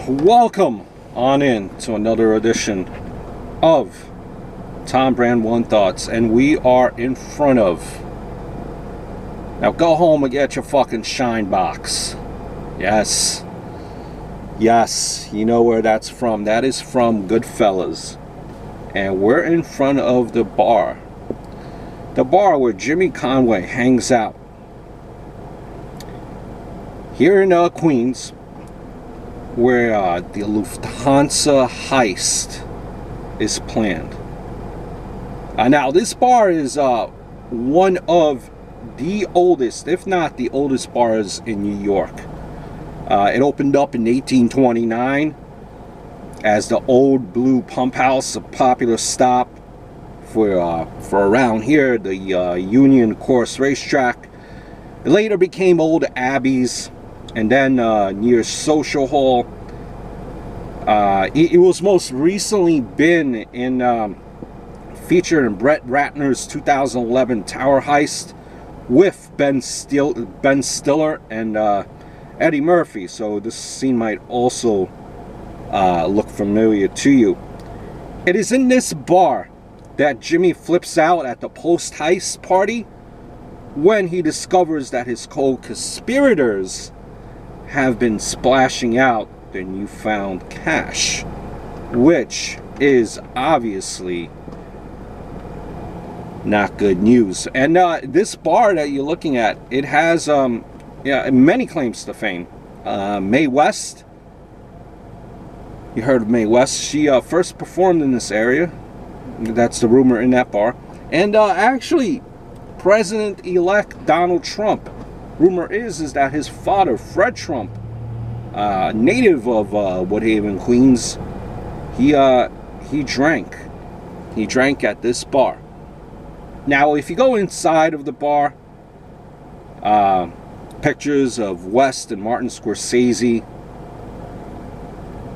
Welcome on in to another edition of Tom Brand One Thoughts, and we are in front of, now go home and get your fucking shine box. Yes, you know where that's from. That is from Goodfellas, and we're in front of the bar where Jimmy Conway hangs out here in Queens, where the Lufthansa Heist is planned. Now, this bar is one of the oldest, if not the oldest, bars in New York. It opened up in 1829 as the Old Blue Pump House, a popular stop for around here, the Union Course Racetrack. It later became Old Abbey's, and then near Social Hall. It was most recently been in featured in Brett Ratner's 2011 Tower Heist with Ben Stiller and Eddie Murphy. So this scene might also look familiar to you. It is in this bar that Jimmy flips out at the post-heist party when he discovers that his co-conspirators have been splashing out their newfound cash, which is obviously not good news. And this bar that you're looking at, it has many claims to fame. Mae West, you heard of Mae West? She first performed in this area. That's the rumor in that bar. And actually, President-elect Donald Trump, rumor is that his father, Fred Trump, native of Woodhaven, Queens, he drank at this bar. Now, if you go inside of the bar, pictures of West and Martin Scorsese,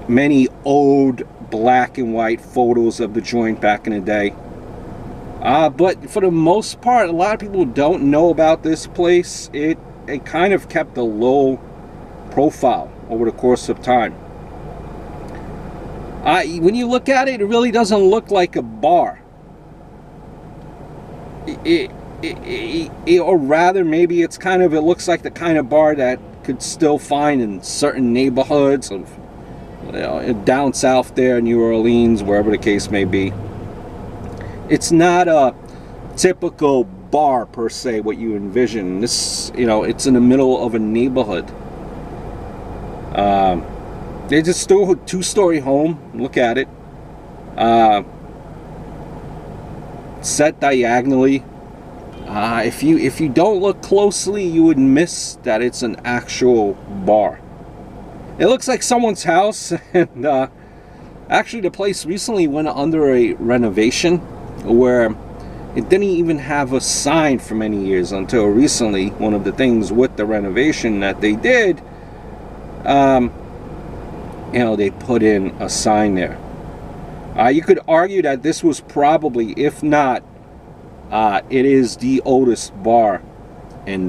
many old black and white photos of the joint back in the day. But for the most part, a lot of people don't know about this place. It kind of kept a low profile over the course of time. When you look at it, it really doesn't look like a bar. Or rather, maybe it looks like the kind of bar that could still find in certain neighborhoods of, down south there, New Orleans, wherever the case may be. It's not a typical bar per se, what you envision. This, it's in the middle of a neighborhood. It's a two-story home. Look at it. Set diagonally. If you don't look closely, you would miss that it's an actual bar. It looks like someone's house, and actually the place recently went under a renovation where it didn't even have a sign for many years until recently. One of the things with the renovation that they did, they put in a sign there. You could argue that this was probably, if not, it is the oldest bar in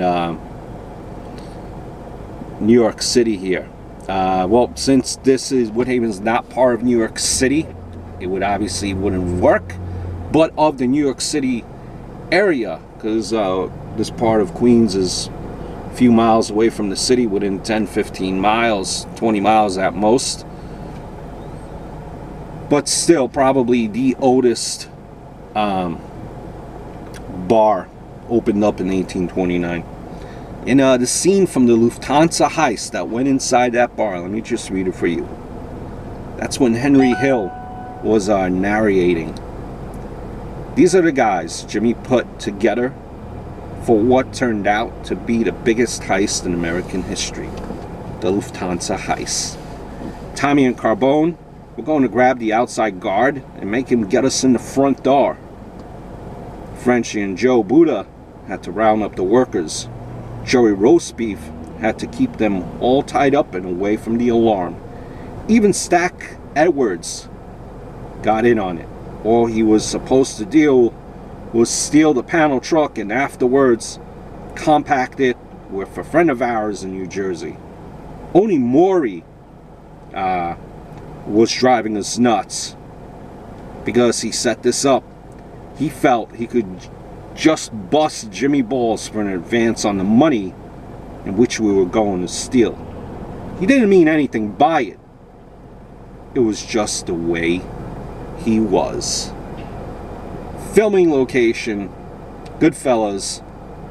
New York City here. Well, since this is Woodhaven's not part of New York City, it wouldn't work. But of the New York City area, because this part of Queens is a few miles away from the city, within 10, 15 miles, 20 miles at most. But still, probably the oldest bar, opened up in 1829. And the scene from the Lufthansa Heist that went inside that bar, let me just read it for you. That's when Henry Hill was narrating. These are the guys Jimmy put together for what turned out to be the biggest heist in American history, the Lufthansa Heist. Tommy and Carbone, we're going to grab the outside guard and make him get us in the front door. Frenchie and Joe Buddha had to round up the workers. Joey Roastbeef had to keep them all tied up and away from the alarm. Even Stack Edwards got in on it. All he was supposed to do was steal the panel truck and afterwards compact it with a friend of ours in New Jersey. Only Maury was driving us nuts, because he set this up. He felt he could just bust Jimmy Balls for an advance on the money in which we were going to steal. He didn't mean anything by it. It was just the way he was. Filming location, Goodfellas,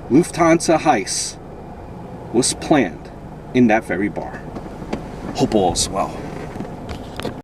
Lufthansa Heist, was planned in that very bar. Hope all's well.